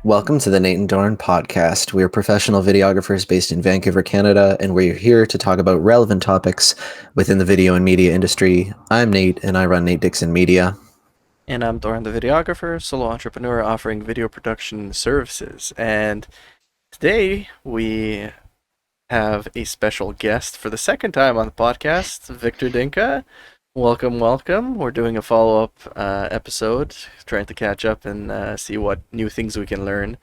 Welcome to the Nate and Dorin podcast. We are professional videographers based in Vancouver, Canada, and we're here to talk about relevant topics within the video and media industry. I'm Nate, and I run Nate Dixon Media. And I'm Dorin, the videographer, solo entrepreneur offering video production services. And today we have a special guest for the second time on the podcast, Victor Dinca. Welcome, welcome. We're doing a follow up episode, trying to catch up and see what new things we can learn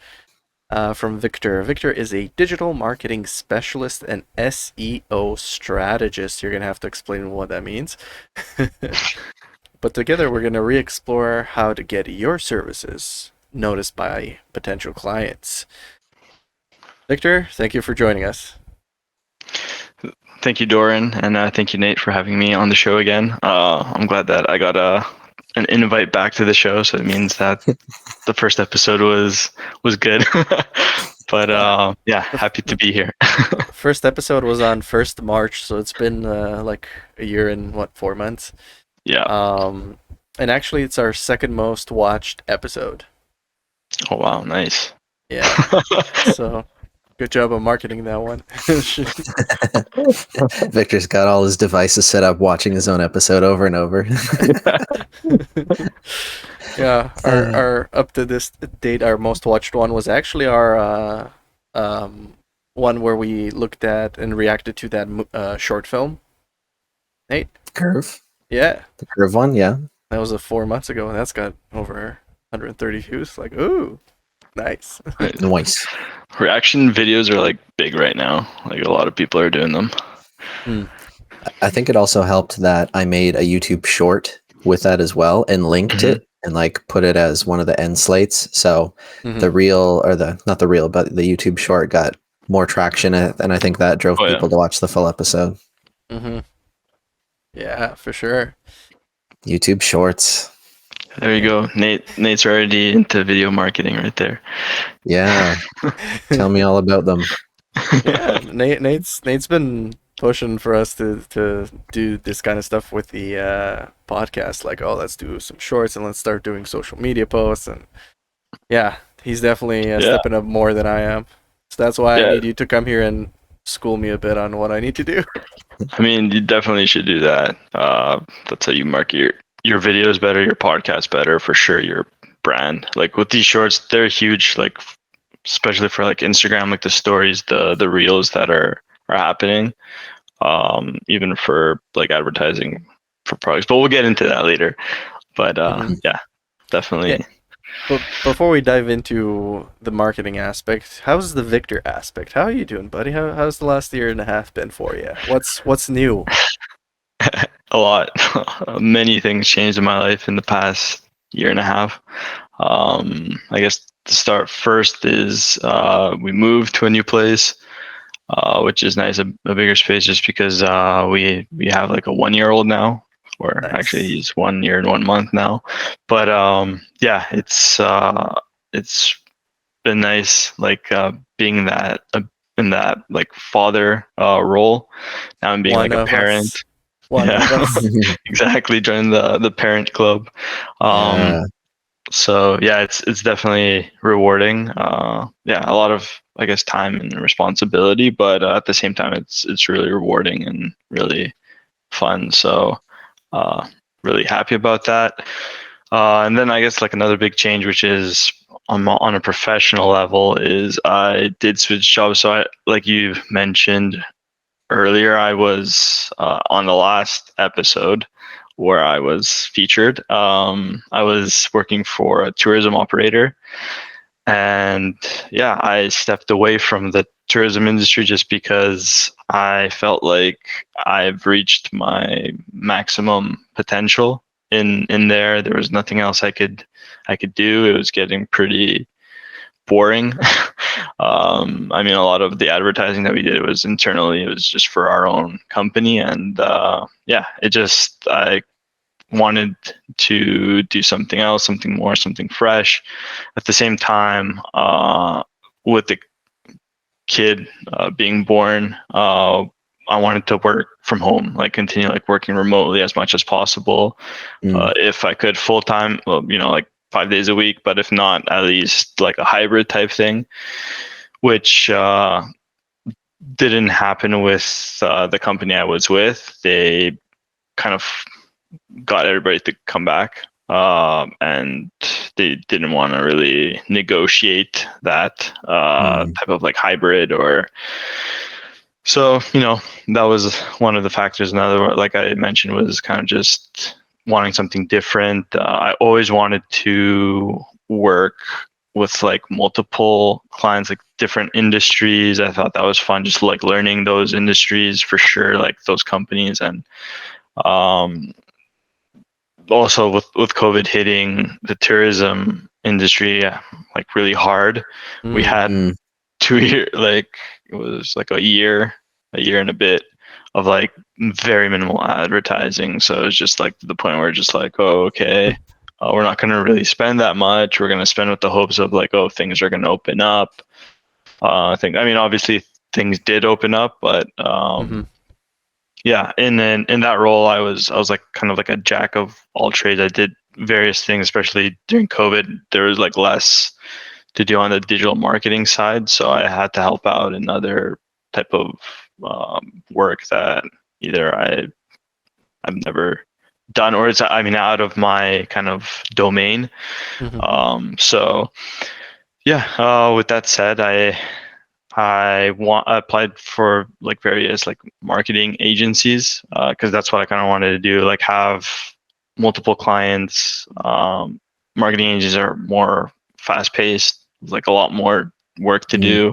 from Victor. Victor is a digital marketing specialist and SEO strategist. You're going to have to explain what that means. But together we're going to re-explore how to get your services noticed by potential clients. Victor, thank you for joining us. Thank you, Dorin, and thank you, Nate, for having me on the show again. I'm glad that I got an invite back to the show, so it means that the first episode was good. But yeah, happy to be here. First episode was on 1st March, so it's been like a year and 4 months. Yeah. And actually, it's our second most watched episode. Oh wow, nice. Yeah. So good job on marketing that one. Victor's got all his devices set up watching his own episode over and over. Yeah, our up to this date, our most watched one was actually our one where we looked at and reacted to that short film. Nate? Curve? Yeah. The Curve one, yeah. That was 4 months ago, and that's got over 130 views. Like, ooh, nice. Nice. Reaction videos are like big right now. Like a lot of people are doing them. I think it also helped that I made a YouTube short with that as well and linked it and like put it as one of the end slates. So the reel, or not the reel, but the YouTube short got more traction, and I think that drove people to watch the full episode. Yeah, for sure. YouTube shorts. There you go. Nate's already into video marketing right there. Yeah. Tell me all about them. Yeah, Nate's been pushing for us to do this kind of stuff with the podcast. Like, oh, let's do some shorts and let's start doing social media posts. And yeah, he's definitely stepping up more than I am. So that's why I need you to come here and school me a bit on what I need to do. I mean, you definitely should do that. That's how you market your videos better, your podcast better, for sure, your brand. Like with these shorts, they're huge, like especially for like Instagram, like the stories, the reels that are happening, even for like advertising for products. But we'll get into that later. But yeah, definitely. Yeah. But before we dive into the marketing aspect, how's the Victor aspect? How are you doing, buddy? How's the last year and a half been for you? What's new? A lot. Many things changed in my life in the past year and a half. I guess to start first is we moved to a new place, which is nice, a bigger space, just because we have like a 1-year-old now, or nice. Actually he's 1 year and 1 month now. But yeah, it's been nice, like being that in that like father role. Now I'm being like a parent. Exactly, join the parent club. So yeah, it's definitely rewarding. Yeah, a lot of, I guess, time and responsibility, but at the same time, it's really rewarding and really fun. So really happy about that. And then I guess like another big change, which is on a professional level, is I did switch jobs. So like you mentioned earlier, I was on the last episode where I was featured. I was working for a tourism operator, and yeah, I stepped away from the tourism industry just because I felt like I've reached my maximum potential in there. There was nothing else I could do. It was getting pretty boring. I mean, a lot of the advertising that we did was internally. It was just for our own company, and yeah, I wanted to do something else, something more, something fresh. At the same time, with the kid being born, I wanted to work from home, like continue like working remotely as much as possible. If I could full time, well, like 5 days a week, but if not, at least like a hybrid type thing, which didn't happen with the company I was with. They kind of got everybody to come back, and they didn't want to really negotiate that type of like hybrid or. So, that was one of the factors. Another, like I mentioned, was kind of just wanting something different. I always wanted to work with like multiple clients, like different industries. I thought that was fun, just like learning those industries for sure, like those companies. And also with COVID hitting the tourism industry like really hard, we had 2 year, like it was like a year and a bit of like very minimal advertising. So it's just like to the point where it's just like, oh, okay, we're not going to really spend that much. We're going to spend with the hopes of like, oh, things are going to open up. I mean, obviously things did open up, but yeah. And then in that role, I was like kind of like a jack of all trades. I did various things, especially during COVID. There was like less to do on the digital marketing side, so I had to help out in other type of work that either I've never done, or it's out of my kind of domain. So yeah, with that said, I applied for like various like marketing agencies because that's what I kind of wanted to do, like have multiple clients. Marketing agencies are more fast paced, like a lot more work to do.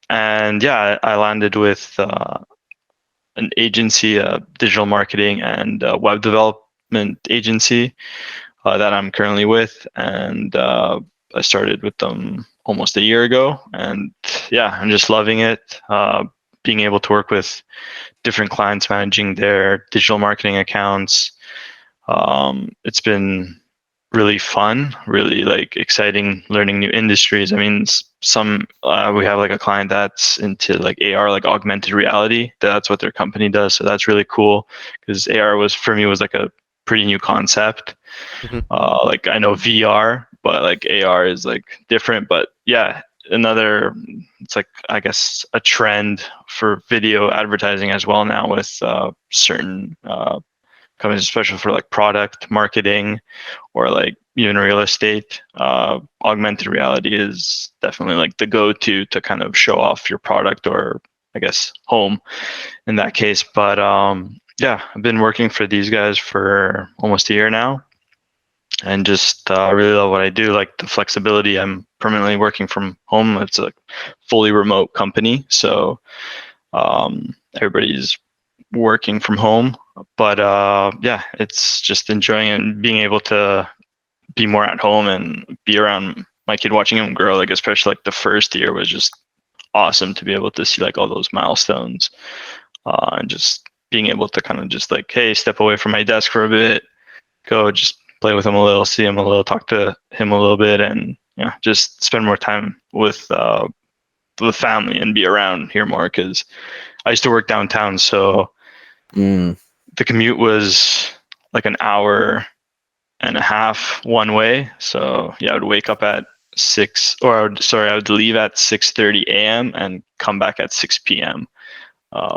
And yeah, I landed with an agency, a digital marketing and web development agency that I'm currently with, and I started with them almost a year ago, and yeah, I'm just loving it. Being able to work with different clients, managing their digital marketing accounts. It's been really fun, really like exciting, learning new industries. I mean, we have like a client that's into like AR, like augmented reality. That's what their company does. So that's really cool because AR was like a pretty new concept. Like I know VR, but like AR is like different. But yeah, it's like, I guess, a trend for video advertising as well now with certain companies, especially for like product marketing or like even real estate. Augmented reality is definitely like the go-to to kind of show off your product, or I guess home in that case. But yeah, I've been working for these guys for almost a year now, and just really love what I do. Like the flexibility, I'm permanently working from home. It's a fully remote company, so everybody's working from home. But yeah, it's just enjoying it and being able to be more at home and be around my kid, watching him grow. Like especially like the first year was just awesome to be able to see like all those milestones, and just being able to kind of just like, hey, step away from my desk for a bit, go just play with him a little, see him a little, talk to him a little bit, and yeah, just spend more time with the family and be around here more. Because I used to work downtown, so the commute was like an hour and a half one way. So yeah, I would wake up at 6, or I would leave at 6:30 a.m. and come back at 6 p.m.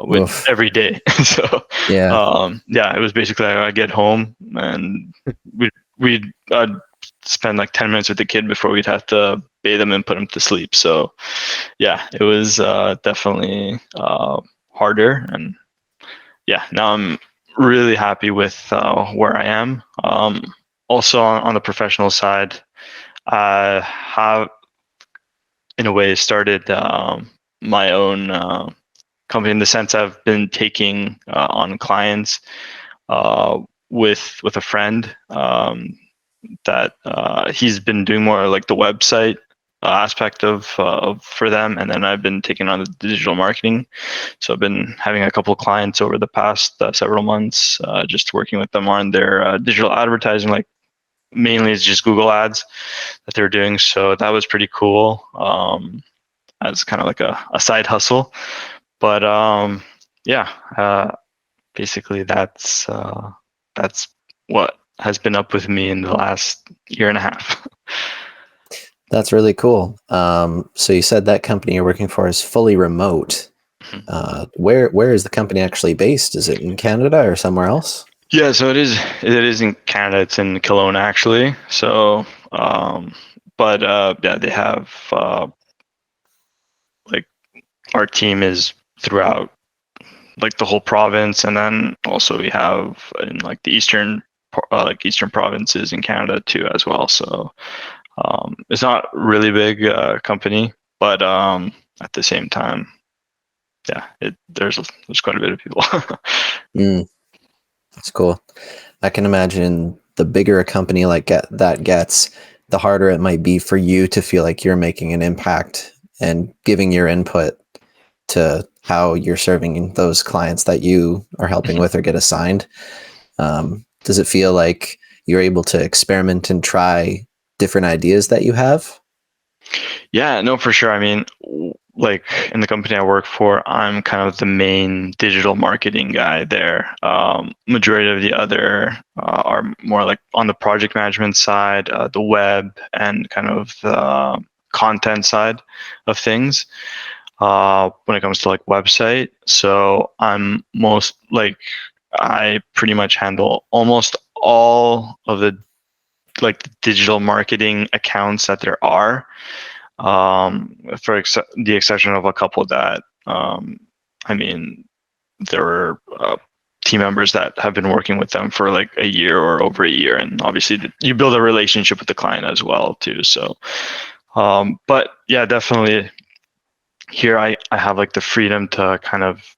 With every day. So yeah, it was basically I get home and we'd spend like 10 minutes with the kid before we'd have to bathe him and put him to sleep. So yeah, it was definitely harder. And yeah, now I'm really happy with where I am. Also on the professional side, I have in a way started my own company, in the sense I've been taking on clients with a friend that he's been doing more like the website aspect of for them, and then I've been taking on the digital marketing. So I've been having a couple of clients over the past several months, just working with them on their digital advertising, like mainly it's just Google ads that they're doing. So that was pretty cool, as kind of like a side hustle. But yeah, basically that's what has been up with me in the last year and a half. That's really cool. So you said that company you're working for is fully remote. Where is the company actually based? Is it in Canada or somewhere else? Yeah, so it is in Canada. It's in Kelowna actually. So but yeah, they have like our team is throughout like the whole province, and then also we have in like the eastern provinces in Canada too as well. So it's not really big company, but at the same time, yeah, there's quite a bit of people. Mm, that's cool. I can imagine the bigger a company that gets, the harder it might be for you to feel like you're making an impact and giving your input to how you're serving those clients that you are helping with or get assigned. Does it feel like you're able to experiment and try different ideas that you have? Yeah, no, for sure. I mean, like in the company I work for, I'm kind of the main digital marketing guy there. Majority of the other are more like on the project management side, the web, and kind of the content side of things. When it comes to like website, so I pretty much handle almost all of the like the digital marketing accounts that there are, the exception of a couple that I mean, there were team members that have been working with them for like a year or over a year, and obviously you build a relationship with the client as well too. So but yeah, definitely here I have like the freedom to kind of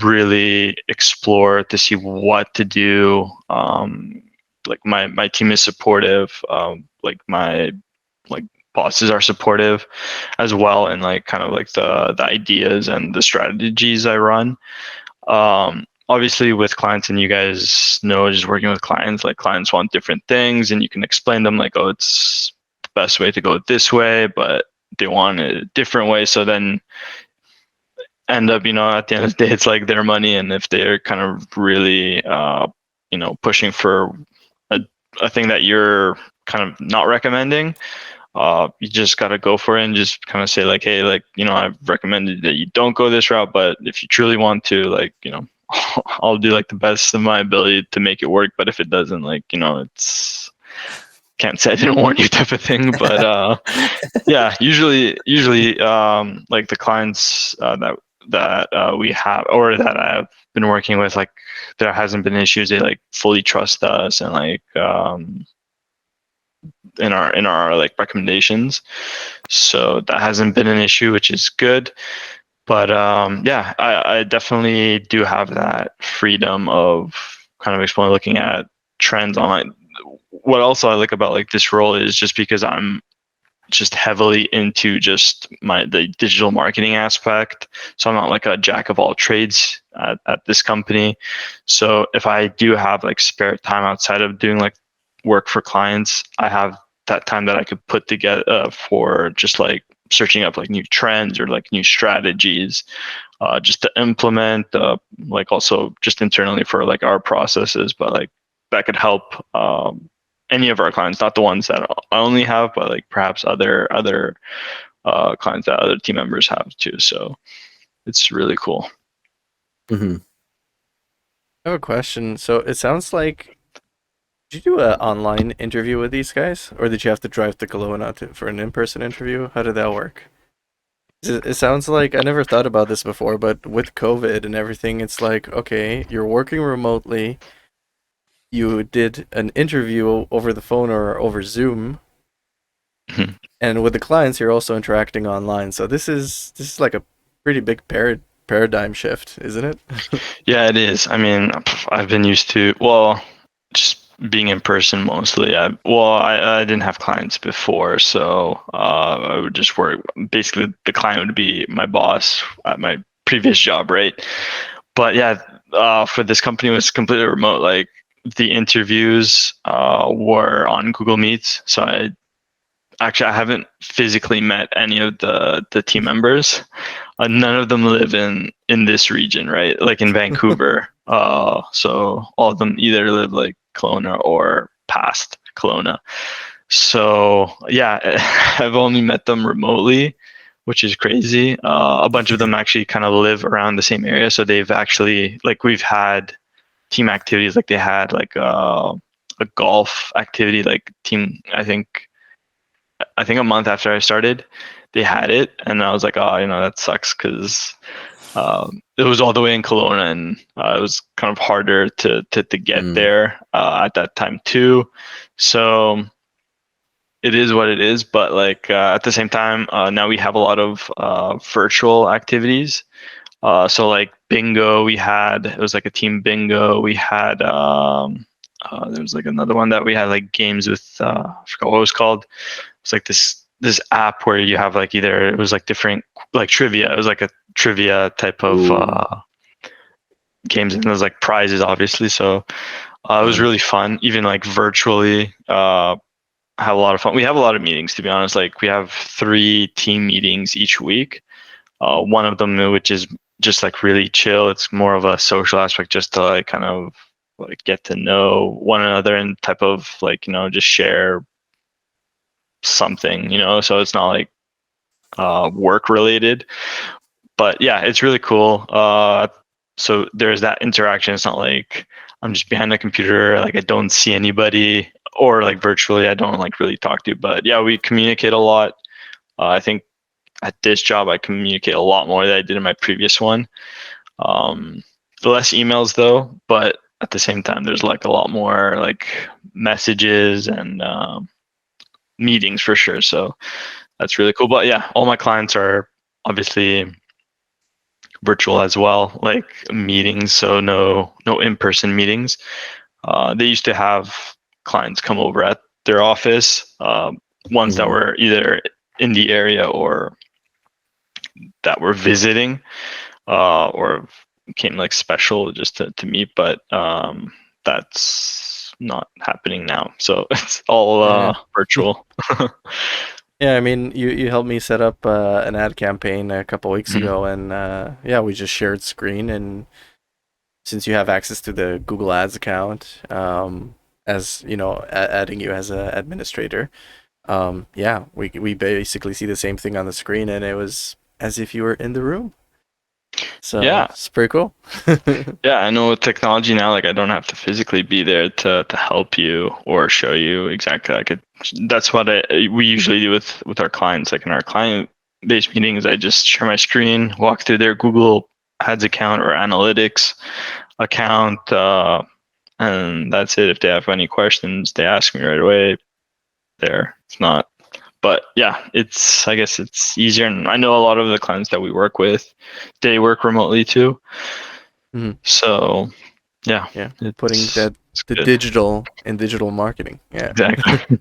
really explore to see what to do. Like my team is supportive. Like my like bosses are supportive as well, and like kind of like the ideas and the strategies I run. Obviously with clients, and you guys know, just working with clients, like clients want different things, and you can explain them like, oh, it's the best way to go this way, but they want it a different way. So then end up, at the end of the day, it's like their money, and if they're kind of really, pushing for a, a thing that you're kind of not recommending, you just got to go for it and just kind of say like, hey, like, I've recommended that you don't go this route, but if you truly want to, like, I'll do like the best of my ability to make it work. But if it doesn't, like, it's can't say I didn't warn you type of thing. But yeah, usually like the clients that we have or that I've been working with, like there hasn't been issues. They like fully trust us, and like in our like recommendations. So that hasn't been an issue, which is good. But yeah, I definitely do have that freedom of kind of exploring, looking at trends online. What also I like about like this role is just because I'm just heavily into just the digital marketing aspect. So I'm not like a jack of all trades at this company. So if I do have like spare time outside of doing like work for clients, I have that time that I could put together for just like searching up like new trends or like new strategies, just to implement, like also just internally for like our processes, but like that could help any of our clients, not the ones that I only have, but like perhaps other clients that other team members have too. So it's really cool. Mm-hmm. I have a question. So it sounds like, did you do an online interview with these guys, or did you have to drive to Kelowna for an in-person interview? How did that work? It sounds like I never thought about this before, but with COVID and everything, it's like, okay, you're working remotely. You did an interview over the phone or over Zoom, and with the clients, you're also interacting online. So this is like a pretty big paradigm shift, isn't it? Yeah, it is. I mean, I've been used to, well, just being in person mostly. I didn't have clients before, so I would just work. Basically, the client would be my boss at my previous job, right? But yeah, for this company, it was completely remote. Like the interviews were on Google Meets, so I haven't physically met any of the team members. None of them live in this region, right? Like in Vancouver. So all of them either live like Kelowna or past Kelowna. So yeah, I've only met them remotely, which is crazy. A bunch of them actually kind of live around the same area, so they've actually, like, we've had team activities, like they had like a golf activity, like team. I think a month after I started, they had it, and I was like, oh, that sucks because it was all the way in Kelowna, and it was kind of harder to get there at that time too. So it is what it is, but like at the same time, now we have a lot of virtual activities. So like bingo, it was like a team bingo. We had there was like another one that we had like games with. I forgot what it was called. It's like this app where you have like either it was like different like trivia. It was like a trivia type of games, and there's like prizes obviously. So it was really fun, even like virtually. Have a lot of fun. We have a lot of meetings, to be honest. Like we have 3 team meetings each week. One of them, which is just like really chill. It's more of a social aspect, just to like kind of like get to know one another and type of like, just share something, so it's not like work related. But yeah, it's really cool. So there's that interaction. It's not like I'm just behind the computer, like I don't see anybody, or like virtually I don't like really talk to. But yeah, we communicate a lot. I think at this job I communicate a lot more than I did in my previous one. Less emails though, but at the same time there's like a lot more like messages and meetings for sure. So that's really cool. But yeah, all my clients are obviously virtual as well, like meetings. So no in-person meetings. They used to have clients come over at their office, ones that were either in the area or that were visiting, or came like special just to meet. But that's not happening now. So it's all virtual. Yeah, I mean, you helped me set up an ad campaign a couple weeks ago, and yeah, we just shared screen. And since you have access to the Google Ads account, as you know, adding you as an administrator, yeah, we basically see the same thing on the screen, and it was as if you were in the room. So yeah, it's pretty cool. Yeah, I know with technology now, like I don't have to physically be there to help you or show you exactly. That's what we usually do with our clients. Like in our client-based meetings, I just share my screen, walk through their Google Ads account or analytics account, and that's it. If they have any questions, they ask me right away. It's not. But yeah, I guess it's easier. And I know a lot of the clients that we work with, they work remotely too. So yeah, putting the digital in digital marketing. Yeah, exactly.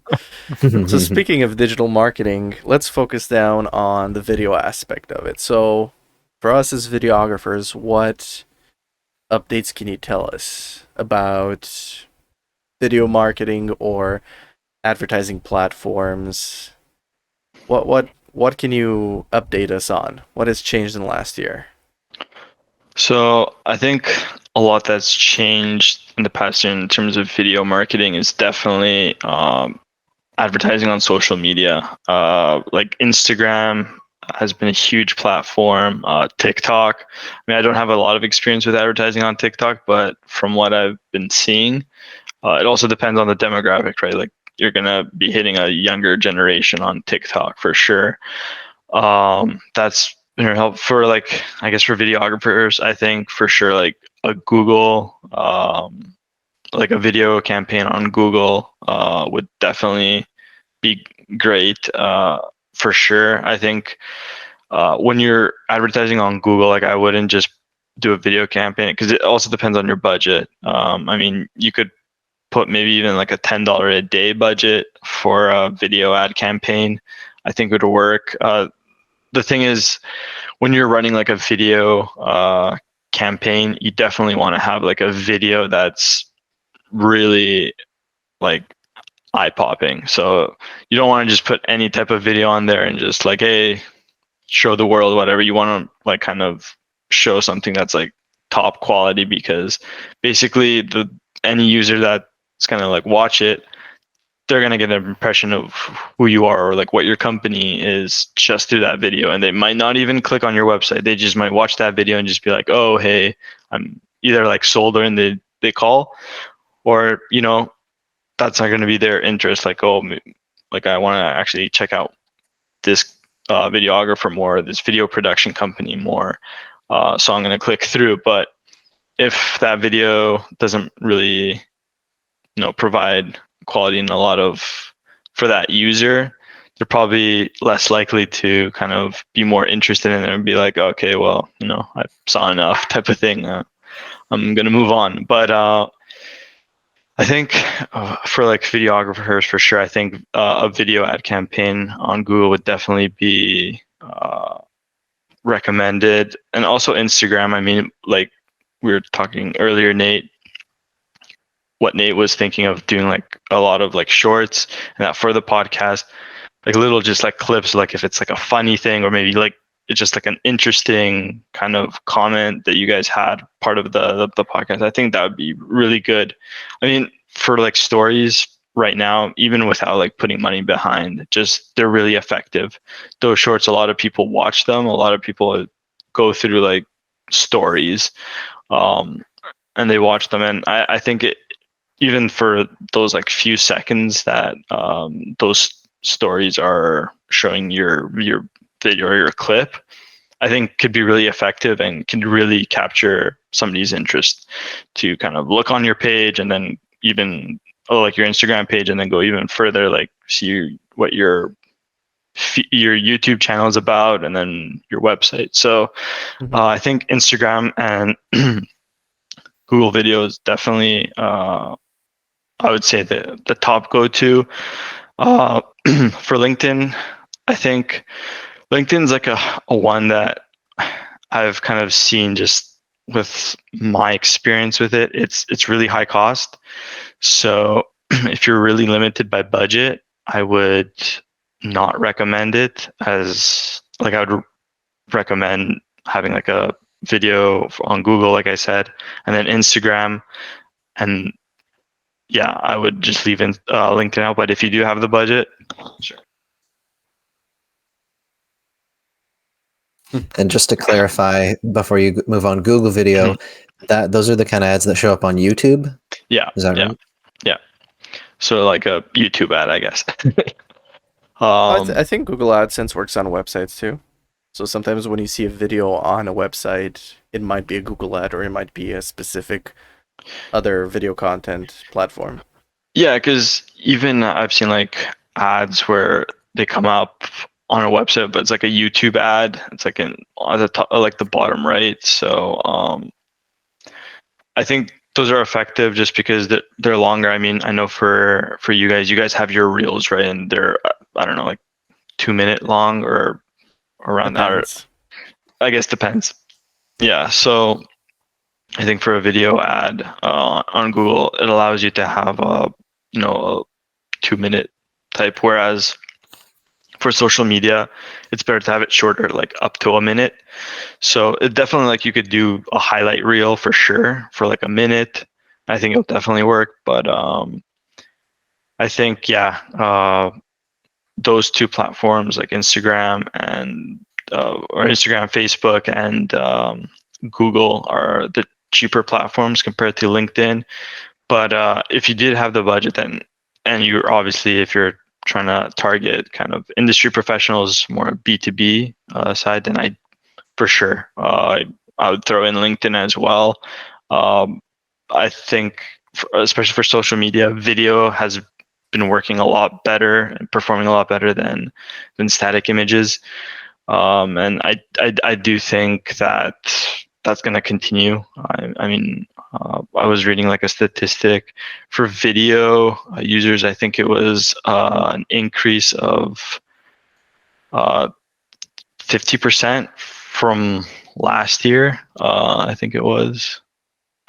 So speaking of digital marketing, let's focus down on the video aspect of it. So for us as videographers, what updates can you tell us about video marketing or advertising platforms? What can you update us on? What has changed in the last year? So I think a lot that's changed in the past year in terms of video marketing is definitely advertising on social media. Like Instagram has been a huge platform. TikTok. I mean, I don't have a lot of experience with advertising on TikTok, but from what I've been seeing, it also depends on the demographic, right? Like you're gonna be hitting a younger generation on TikTok for sure. That's help for like, I guess for videographers, I think for sure like a Google, like a video campaign on Google would definitely be great for sure. I think when you're advertising on Google, like I wouldn't just do a video campaign because it also depends on your budget. I mean, you could put maybe even like a $10 a day budget for a video ad campaign. I think it would work. The thing is, when you're running like a video campaign, you definitely want to have like a video that's really like eye popping. So you don't want to just put any type of video on there and just like, hey, show the world whatever. You want to like kind of show something that's like top quality, because basically any user that is kind of like watch it, they're going to get an impression of who you are or like what your company is just through that video. And they might not even click on your website. They just might watch that video and just be like, oh, hey, I'm either like sold or they call, or, you know, that's not going to be their interest. Like, oh, like I want to actually check out this videographer more, this video production company more. So I'm going to click through. But if that video doesn't really, you know, provide quality and a lot of for that user, they're probably less likely to kind of be more interested in it and be like, okay, well, you know, I saw enough type of thing. I'm going to move on. But I think for like videographers, for sure, I think a video ad campaign on Google would definitely be recommended. And also Instagram. I mean, like we were talking earlier, Nate, what Nate was thinking of doing like a lot of like shorts and that for the podcast, like little just like clips, like if it's like a funny thing or maybe like it's just like an interesting kind of comment that you guys had part of the podcast. I think that would be really good. I mean, for like stories right now, even without like putting money behind, just they're really effective. Those shorts, a lot of people watch them. A lot of people go through like stories, and they watch them. And I think even for those like few seconds that those stories are showing your video or your clip, I think could be really effective and can really capture somebody's interest to kind of look on your page and then even like your Instagram page and then go even further, like see what your YouTube channel is about and then your website. So I think Instagram and Google Video is definitely I would say the top go-to. For LinkedIn, I think LinkedIn's like a one that I've kind of seen just with my experience with it. It's really high cost. So if you're really limited by budget, I would not recommend it. As like I would recommend having like a video on Google, like I said, and then Instagram. And yeah, I would just leave in LinkedIn out. But if you do have the budget, sure. And just to clarify, before you move on, Google Video, that those are the kind of ads that show up on YouTube? Yeah. Is that right? Yeah. So like a YouTube ad, I guess. I think Google AdSense works on websites too. So sometimes when you see a video on a website, it might be a Google ad or it might be a specific other video content platform. Yeah, because even I've seen like ads where they come up on a website, but it's like a YouTube ad. It's like on the top, like the bottom right. So I think those are effective just because they're longer. I mean, I know for you guys have your reels, right? And they're, I don't know, like 2 minute long or around Depends. that. Or I guess depends. Yeah. So I think for a video ad on Google, it allows you to have a 2 minute type, whereas for social media, it's better to have it shorter, like up to a minute. So it definitely, like, you could do a highlight reel for sure for like a minute. I think it'll definitely work. But I think, those two platforms like Instagram and or Instagram, Facebook, and Google are the cheaper platforms compared to LinkedIn. But if you did have the budget, then, and you're obviously, if you're trying to target kind of industry professionals, more B2B side, then I would throw in LinkedIn as well. I think, especially for social media, video has been working a lot better and performing a lot better than static images. And I do think that that's going to continue. I mean, I was reading like a statistic for video users. I think it was an increase of 50% from last year. I think it was.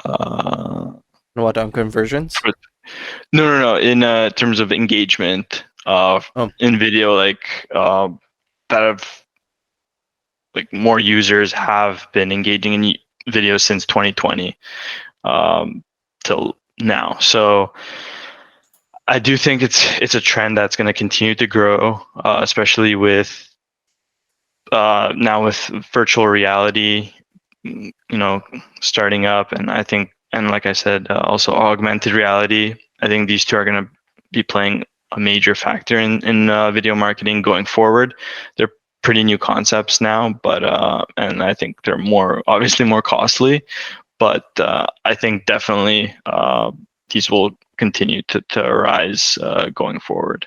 What, on conversions? No. In terms of engagement in video, like that have, like, more users have been engaging in video since 2020 till now. So I do think it's a trend that's going to continue to grow, especially with now with virtual reality, starting up, and I think, and like I said, also augmented reality. I think these two are going to be playing a major factor in video marketing going forward. They're pretty new concepts now, but and I think they're obviously more costly, but I think definitely these will continue to rise going forward.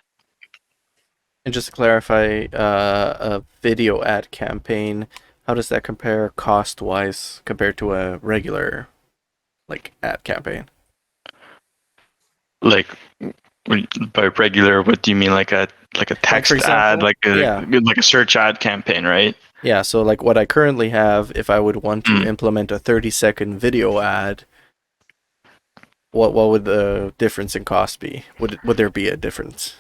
And just to clarify, a video ad campaign, how does that compare cost-wise compared to a regular like ad campaign? Like by regular, what do you mean? Like a Like, for text ad, example, yeah, like a search ad campaign, right? yeah. So like what I currently have, if I would want to Mm. implement a 30-second video ad, what would the difference in cost be? Would there be a difference?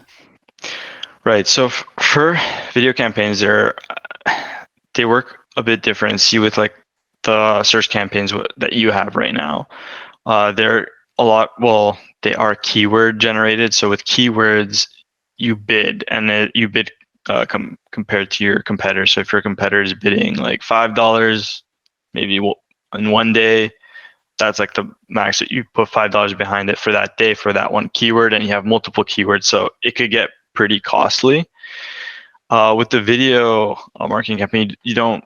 Right. So for video campaigns, they work a bit different. See, with like the search campaigns that you have right now, they're a lot. Well, they are keyword generated. So with keywords, you bid, and you bid compared to your competitor. So if your competitor is bidding like $5, maybe in one day, that's like the max that you put $5 behind it for that day for that one keyword, and you have multiple keywords, so it could get pretty costly. With the video marketing campaign, you don't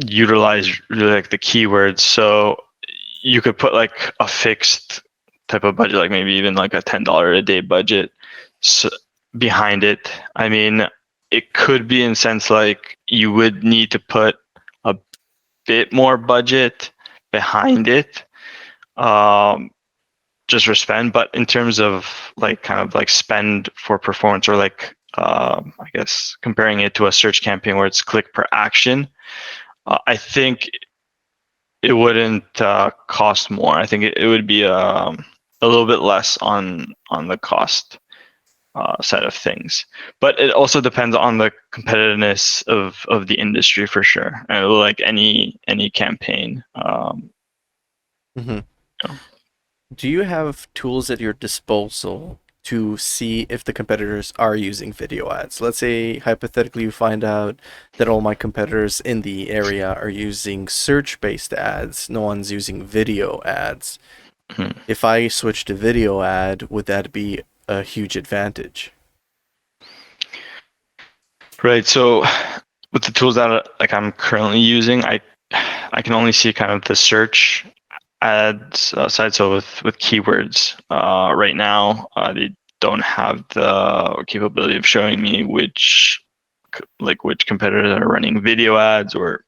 utilize really like the keywords, so you could put like a fixed type of budget, like maybe even like a $10 a day budget behind it. I mean, it could be in sense like you would need to put a bit more budget behind it, just for spend. But in terms of like kind of like spend for performance, or like I guess comparing it to a search campaign where it's click per action, I think it wouldn't cost more. I think it would be a little bit less on the cost side of things. But it also depends on the competitiveness of the industry for sure. Like any campaign. Mm-hmm. You Do you have tools at your disposal to see if the competitors are using video ads? Let's say hypothetically you find out that all my competitors in the area are using search-based ads, no one's using video ads. Mhm. If I switch to video ad, would that be a huge advantage? Right. So with the tools that like I'm currently using, I can only see kind of the search ads side. So with keywords, right now they don't have the capability of showing me which competitors are running video ads or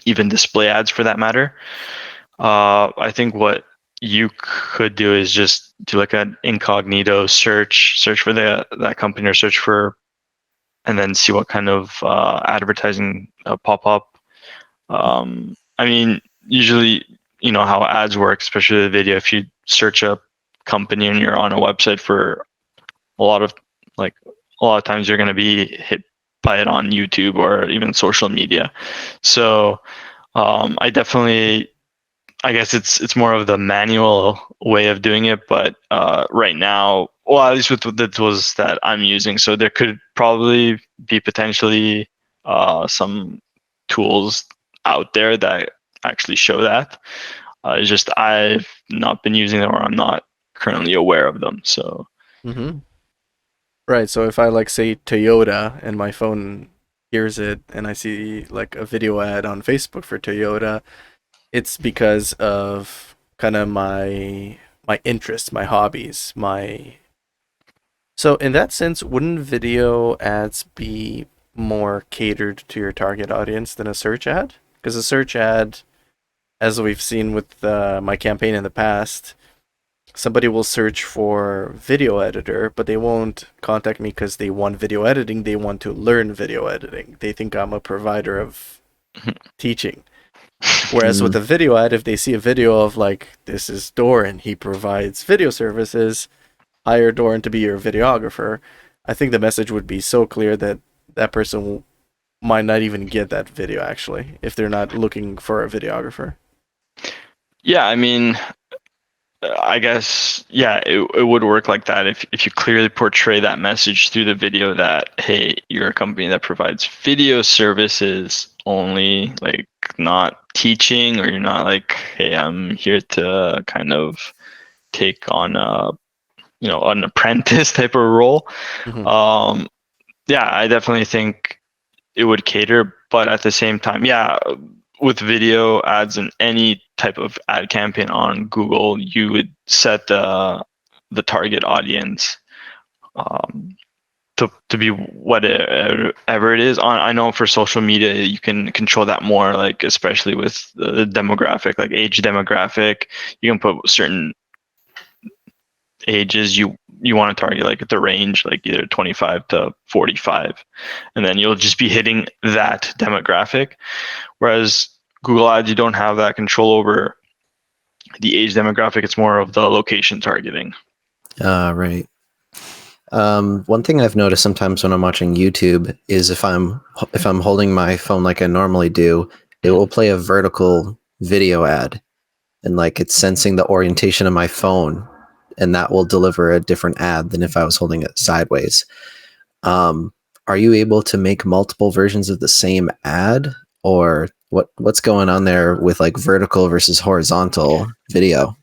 even display ads for that matter. I think what you could do is just do like an incognito search for that company, or search for, and then see what kind of advertising pop up. I mean, usually, you know how ads work, especially the video. If you search a company and you're on a website for a lot of like a lot of times, you're going to be hit by it on YouTube or even social media. So I definitely, I guess it's more of the manual way of doing it, but right now, well, at least with the tools that I'm using, so there could probably be potentially some tools out there that actually show that. It's just I've not been using them, or I'm not currently aware of them. So Mm-hmm. Right, so if I like say Toyota and my phone hears it and I see like a video ad on Facebook for Toyota, it's because of kind of my interests, my hobbies, my so in that sense, wouldn't video ads be more catered to your target audience than a search ad? Because a search ad, as we've seen with my campaign in the past, somebody will search for video editor, but they won't contact me because they want video editing. They want to learn video editing. They think I'm a provider of teaching. Whereas with a video ad, if they see a video of like, this is Dorin, he provides video services, hire Dorin to be your videographer, I think the message would be so clear that that person might not even get that video actually, if they're not looking for a videographer. yeah, I mean, I guess, yeah, it would work like that if you clearly portray that message through the video that, hey, you're a company that provides video services only, like not teaching, or you're not like, hey, I'm here to kind of take on an apprentice type of role. Mm-hmm. Yeah, I definitely think it would cater, but at the same time, yeah, with video ads and any type of ad campaign on Google, you would set the target audience um, to be whatever it is. I know for social media you can control that more, like especially with the demographic, like age demographic. You can put certain ages you want to target, like the range, like either 25 to 45, and then you'll just be hitting that demographic. Whereas Google Ads, you don't have that control over the age demographic. It's more of the location targeting. Right. One thing I've noticed sometimes when I'm watching YouTube is if I'm holding my phone like I normally do, it will play a vertical video ad, and like it's sensing the orientation of my phone, and that will deliver a different ad than if I was holding it sideways. Um, are you able to make multiple versions of the same ad, or what's going on there with like vertical versus horizontal video?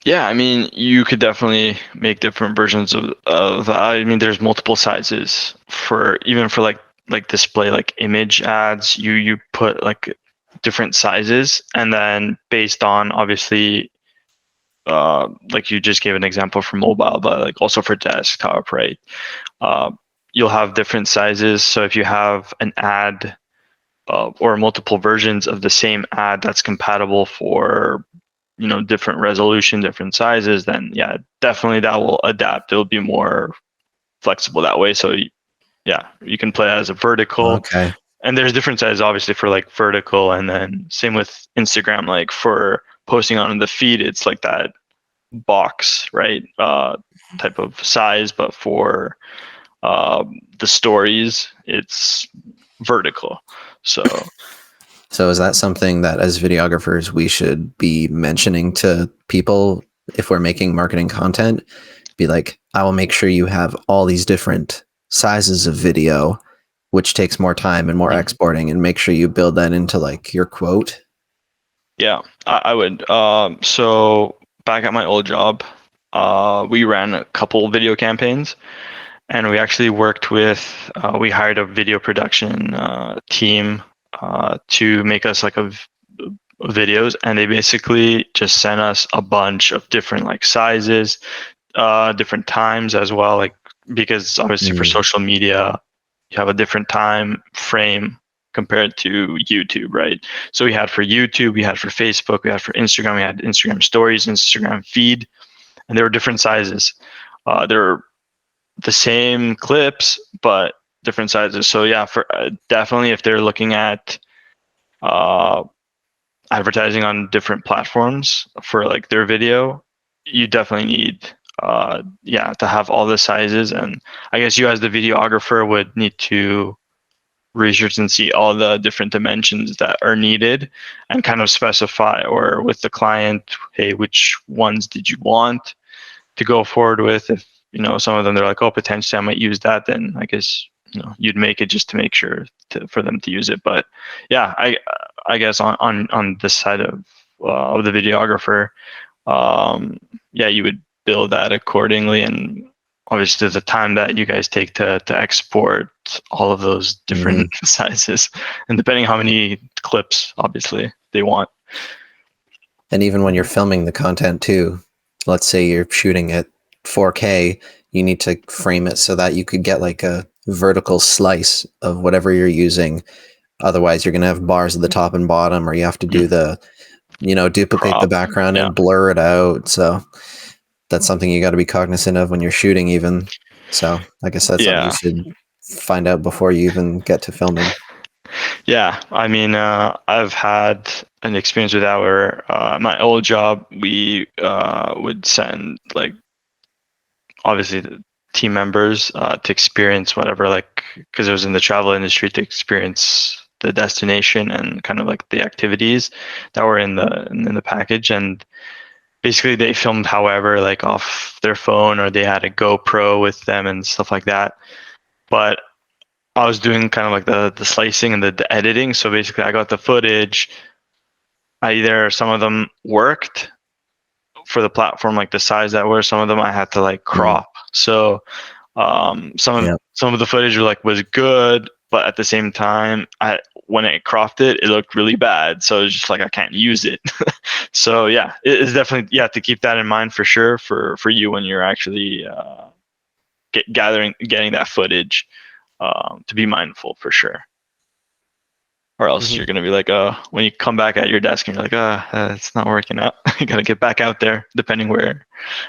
Yeah, I mean, you could definitely make different versions of I mean, there's multiple sizes for even for like display, like image ads. You put like different sizes, and then based on obviously like you just gave an example for mobile, but like also for desktop, right? Uh, you'll have different sizes. So if you have an ad or multiple versions of the same ad that's compatible for different resolution, different sizes, then yeah, definitely that will adapt. It'll be more flexible that way. So yeah, you can play as a vertical. Okay. And there's different sizes obviously for like vertical, and then same with Instagram, like for posting on the feed, it's like that box, right? Type of size, but for the stories, it's vertical. So is that something that as videographers we should be mentioning to people if we're making marketing content? Be like, I will make sure you have all these different sizes of video, which takes more time and more exporting, and make sure you build that into like your quote. Yeah, I would. So back at my old job, we ran a couple video campaigns, and we actually worked with, we hired a video production team to make us like videos, and they basically just sent us a bunch of different like sizes, different times as well, like because obviously for social media you have a different time frame compared to YouTube, right? So we had for YouTube, we had for Facebook, we had for Instagram, we had Instagram stories, Instagram feed, and there were different sizes. There were the same clips but different sizes. So yeah, for definitely if they're looking at advertising on different platforms for like their video, you definitely need to have all the sizes. And I guess you as the videographer would need to research and see all the different dimensions that are needed and kind of specify, or with the client, hey, which ones did you want to go forward with? If some of them they're like, oh, potentially I might use that, then I guess you'd make it just to make sure for them to use it. But yeah, I guess on this side of the videographer, yeah, you would build that accordingly, and obviously the time that you guys take to export all of those different sizes, and depending how many clips obviously they want. And even when you're filming the content too, let's say you're shooting at 4K, you need to frame it so that you could get like a vertical slice of whatever you're using. Otherwise you're going to have bars at the top and bottom, or you have to do the duplicate the background and blur it out. So that's something you got to be cognizant of when you're shooting even. So I guess that's something you should find out before you even get to filming. Yeah, I mean, I've had an experience with that where my old job, we would send like obviously the team members to experience whatever, like because it was in the travel industry, to experience the destination and kind of like the activities that were in the package. And basically they filmed however, like off their phone, or they had a GoPro with them and stuff like that. But I was doing kind of like the slicing and the editing. So basically I got the footage. Some of them worked for the platform, like the size that were, some of them I had to like crop. So some of the footage was good, but at the same time, when it cropped it looked really bad. So it's just like I can't use it. So yeah, it's definitely, you have to keep that in mind for sure for you when you're actually getting that footage, to be mindful for sure. Or else you're gonna be like, when you come back at your desk and you're like, it's not working out. You gotta get back out there, depending where.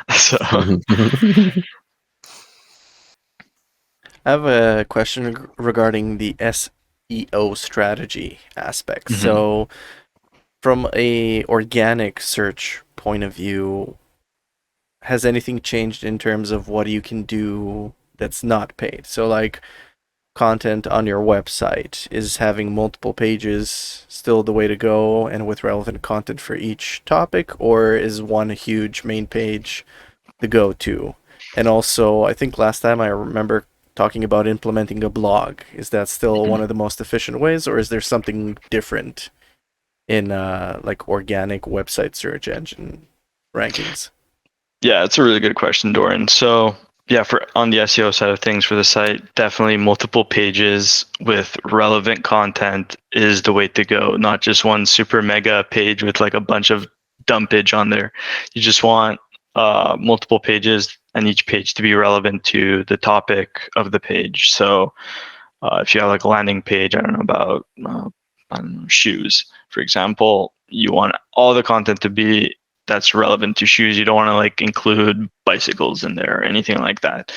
So. I have a question regarding the SEO strategy aspect. Mm-hmm. So, from a organic search point of view, has anything changed in terms of what you can do that's not paid? So, like, content on your website, is having multiple pages still the way to go and with relevant content for each topic, or is one huge main page the go-to? And also, I think last time I remember talking about implementing a blog. Is that still one of the most efficient ways, or is there something different in like organic website search engine rankings? Yeah, it's a really good question, Dorin. So yeah, for on the SEO side of things for the site, definitely multiple pages with relevant content is the way to go. Not just one super mega page with like a bunch of dumpage on there. You just want multiple pages, and each page to be relevant to the topic of the page. So if you have like a landing page, I don't know about I don't know, shoes, for example, you want all the content to be that's relevant to shoes. You don't want to like include bicycles in there or anything like that,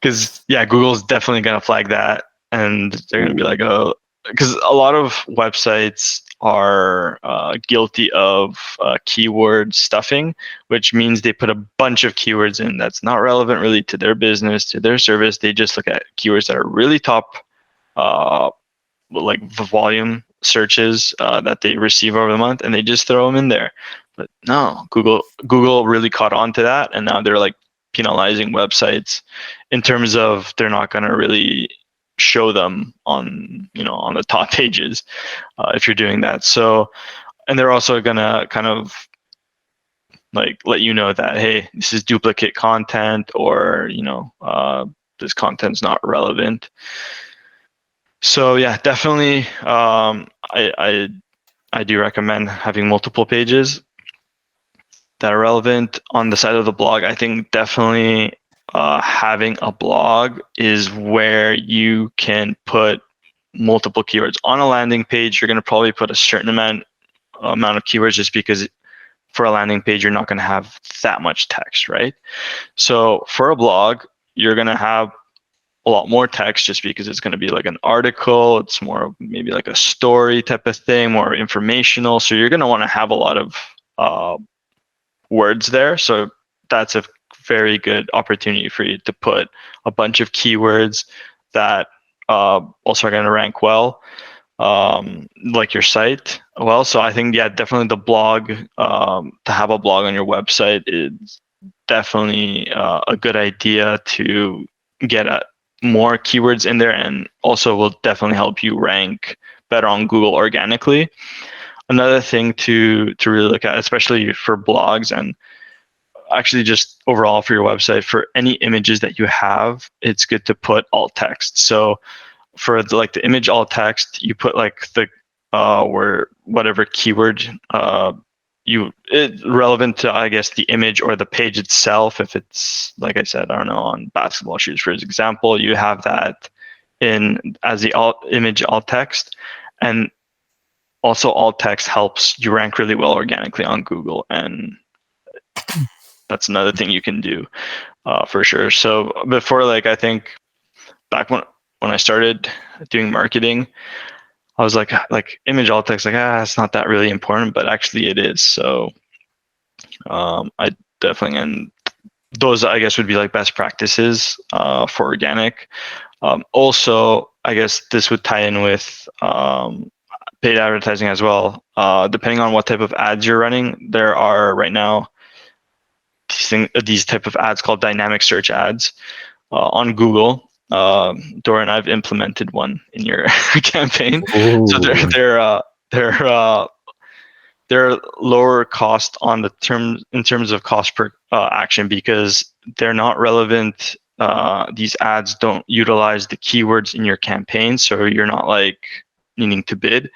because yeah, Google's definitely gonna flag that, and they're gonna be like, oh, because a lot of websites are guilty of keyword stuffing, which means they put a bunch of keywords in that's not relevant really to their business, to their service. They just look at keywords that are really top, like the volume searches that they receive over the month, and they just throw them in there. But no, Google really caught on to that, and now they're like penalizing websites in terms of they're not going to really show them on on the top pages if you're doing that. So, and they're also going to kind of like let you know that, hey, this is duplicate content, or this content's not relevant. So yeah, definitely, I do recommend having multiple pages that are relevant. On the side of the blog, I think definitely having a blog is where you can put multiple keywords. On a landing page, you're going to probably put a certain amount of keywords, just because for a landing page, you're not going to have that much text, right? So for a blog, you're going to have a lot more text, just because it's going to be like an article. It's more maybe like a story type of thing, more informational. So you're going to want to have a lot of words there. So that's a very good opportunity for you to put a bunch of keywords that also are going to rank well, like your site well. So I think, yeah, definitely the blog, to have a blog on your website is definitely a good idea to get at more keywords in there, and also will definitely help you rank better on Google organically. Another thing to really look at, especially for blogs, and actually just overall for your website, for any images that you have, it's good to put alt text. So for the image alt text, you put like the where whatever keyword relevant to, I guess, the image or the page itself. If it's, like I said, I don't know, on basketball shoes, for example, you have that in as the image alt text. And also alt text helps you rank really well organically on Google, and that's another thing you can do for sure. So before, I think back when I started doing marketing, I was like image alt text, it's not that really important, but actually it is. So I definitely, and those, I guess, would be like best practices for organic. Also, I guess this would tie in with paid advertising as well. Depending on what type of ads you're running, there are right now these type of ads called dynamic search ads on Google. Dorin, I've implemented one in your campaign. So Ooh. they're lower cost on the in terms of cost per action, because they're not relevant. These ads don't utilize the keywords in your campaign, so you're not like needing to bid,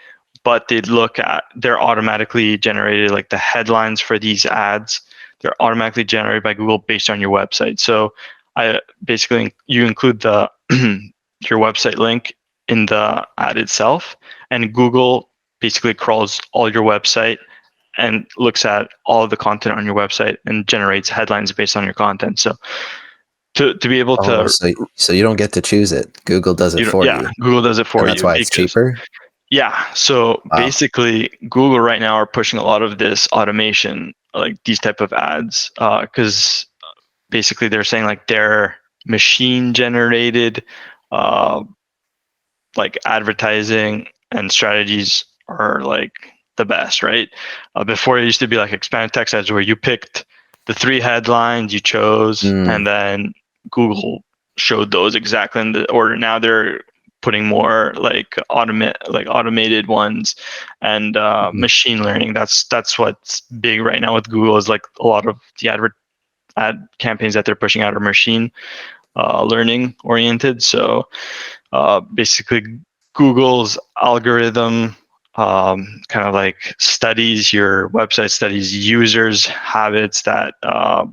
but they're automatically generated, like the headlines for these ads, they're automatically generated by Google based on your website. So you include the your website link in the ad itself, and Google basically crawls all your website and looks at all of the content on your website and generates headlines based on your content. So to be able Oh, to, so you don't get to choose it. Google does it for you, Google does it and for that's you why it's because cheaper. so Wow. basically Google right now are pushing a lot of this automation, like these type of ads, because basically they're saying like their machine generated uh, like advertising and strategies are like the best, right? Before it used to be like expanded text ads where you picked the 3 headlines you chose, Mm. and then Google showed those exactly in the order. Now they're putting more like automated ones, and Mhm. machine learning. That's what's big right now with Google, is like a lot of the ad campaigns that they're pushing out are machine learning oriented. So basically, Google's algorithm kind of like studies your website, studies users' habits that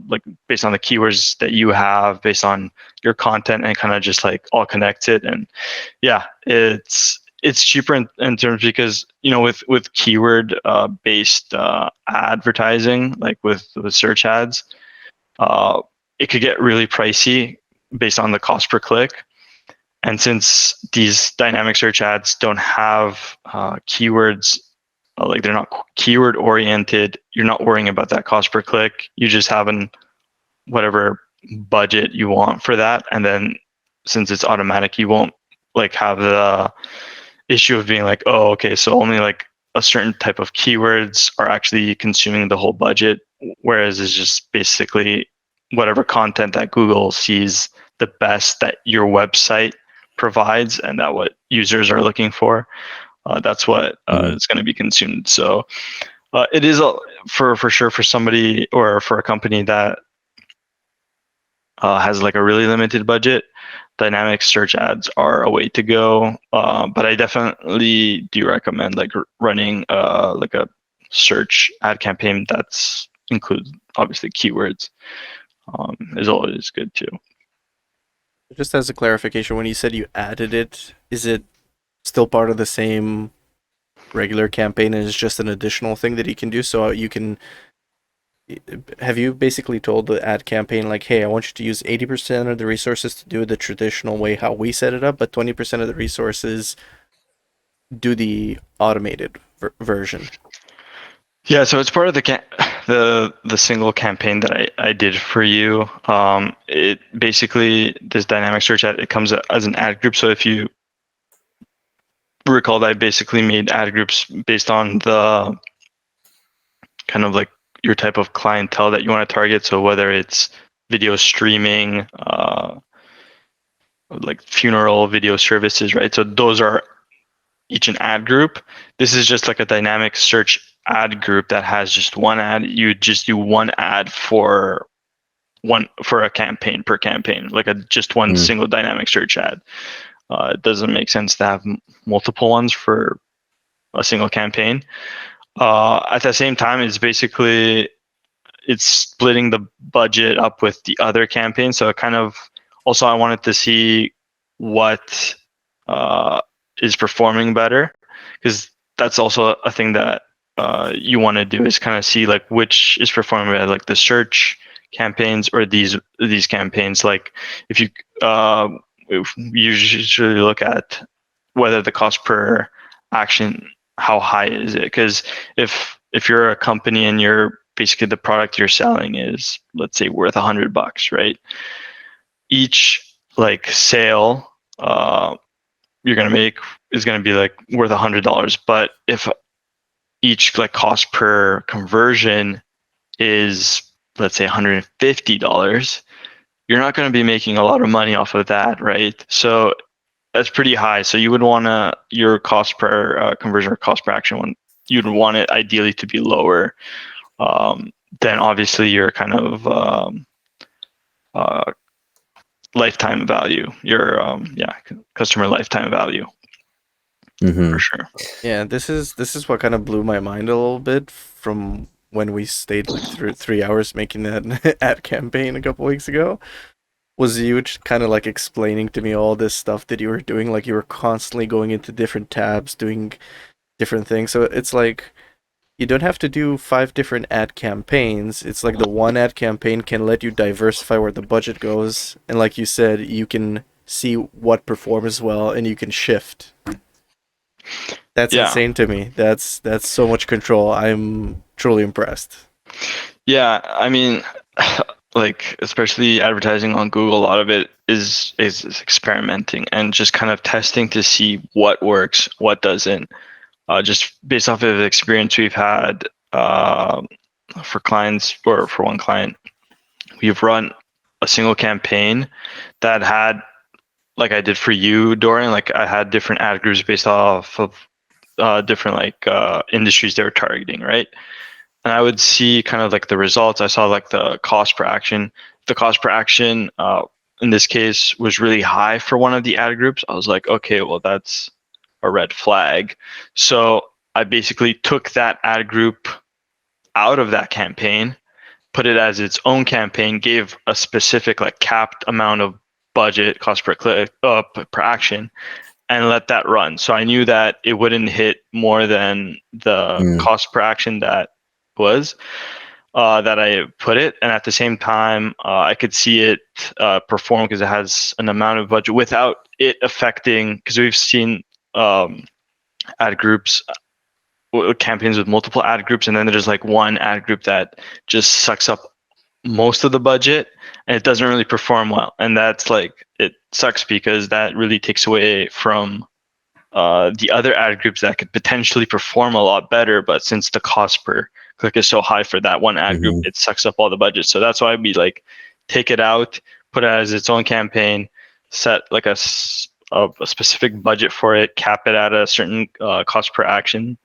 like based on the keywords that you have, based on your content, and kind of just like all connects it. And yeah, it's cheaper in terms, because with keyword based advertising, like with search ads, it could get really pricey based on the cost per click. And since these dynamic search ads don't have keywords, like they're not keyword oriented, you're not worrying about that cost per click. You just have whatever budget you want for that. And then since it's automatic, you won't like have the issue of being like, oh, okay, so only like a certain type of keywords are actually consuming the whole budget. Whereas it's just basically whatever content that Google sees the best that your website provides and that what users are looking for, that's what Mhm. is going to be consumed. So it is for sure for somebody or for a company that has like a really limited budget. Dynamic search ads are a way to go, but I definitely do recommend like running like a search ad campaign that's includes obviously keywords, is always good too. Just as a clarification, when you said you added it, is it still part of the same regular campaign and it's just an additional thing that you can do? So you can have you basically told the ad campaign like, hey, I want you to use 80% of the resources to do it the traditional way how we set it up, but 20% of the resources do the automated version. Yeah, so it's part of the single campaign that I did for you. It basically, this dynamic search ad, it comes as an ad group. So if you recall, I basically made ad groups based on the kind of like your type of clientele that you want to target. So whether it's video streaming, like funeral video services, right? So those are each an ad group. This is just like a dynamic search ad group that has just one ad. You just do one ad for a campaign per campaign, like just one Mm. single dynamic search ad. It doesn't make sense to have multiple ones for a single campaign. At the same time, it's splitting the budget up with the other campaign. So kind of also I wanted to see what is performing better, because that's also a thing that you want to do, is kind of see like which is performing better, like the search campaigns or these campaigns. Like if you if you usually look at whether the cost per action, how high is it? Because if you're a company and you're basically the product you're selling is, let's say, worth $100, right? Each like sale you're gonna make is going to be like worth $100. But if each like cost per conversion is, let's say, $150, you're not going to be making a lot of money off of that, right? So that's pretty high. So you would want to, your cost per conversion or cost per action one, you'd want it ideally to be lower. Then obviously your kind of lifetime value, your customer lifetime value, for sure. Yeah, this is what kind of blew my mind a little bit from when we stayed like through 3 hours making that ad campaign a couple weeks ago. Was you kind of like explaining to me all this stuff that you were doing? Like you were constantly going into different tabs, doing different things. So it's like you don't have to do 5 different ad campaigns. It's like the one ad campaign can let you diversify where the budget goes, and like you said, you can see what performs well, and you can shift. That's insane to me. That's so much control. I'm truly impressed. Yeah, I mean, like especially advertising on Google, a lot of it is experimenting and just kind of testing to see what works, what doesn't. Just based off of the experience we've had for clients, or for one client, we've run a single campaign that had, like I did for you, Dorin, like I had different ad groups based off of different like industries they were targeting, right? And I would see kind of like the results. I saw like the cost per action. The cost per action in this case was really high for one of the ad groups. I was like, okay, well, that's a red flag. So I basically took that ad group out of that campaign, put it as its own campaign, gave a specific like capped amount of budget, cost per click, per action, and let that run. So I knew that it wouldn't hit more than the cost per action that was that I put it, and at the same time I could see it perform because it has an amount of budget without it affecting, because we've seen ad groups, campaigns with multiple ad groups, and then there's like one ad group that just sucks up most of the budget and it doesn't really perform well, and that's like, it sucks because that really takes away from the other ad groups that could potentially perform a lot better, but since the cost per click is so high for that one ad group, it sucks up all the budget. So that's why we like take it out, put it as its own campaign, set like a specific budget for it, cap it at a certain cost per action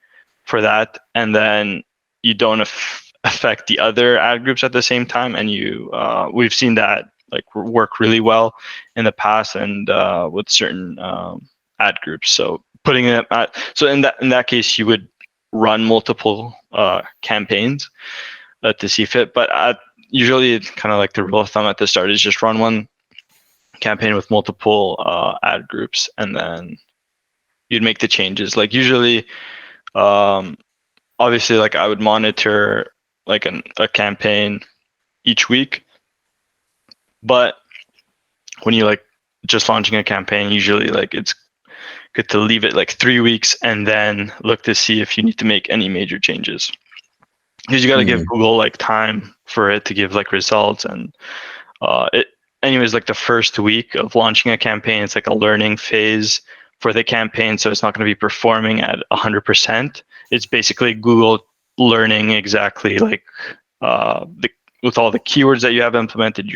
for that, and then you don't affect the other ad groups at the same time. And you we've seen that like work really well in the past, and with certain ad groups. So putting it at, so in that case, you would run multiple campaigns to see fit. But usually, kind of like the rule of thumb at the start is just run one campaign with multiple ad groups, and then you'd make the changes. Like usually, obviously, like I would monitor like a campaign each week, but when you like just launching a campaign, usually like it's good to leave it like 3 weeks and then look to see if you need to make any major changes, because you got to give Google like time for it to give like results. And anyways, like the first week of launching a campaign, it's like a learning phase for the campaign, so it's not going to be performing at 100%. It's basically Google learning exactly like with all the keywords that you have implemented,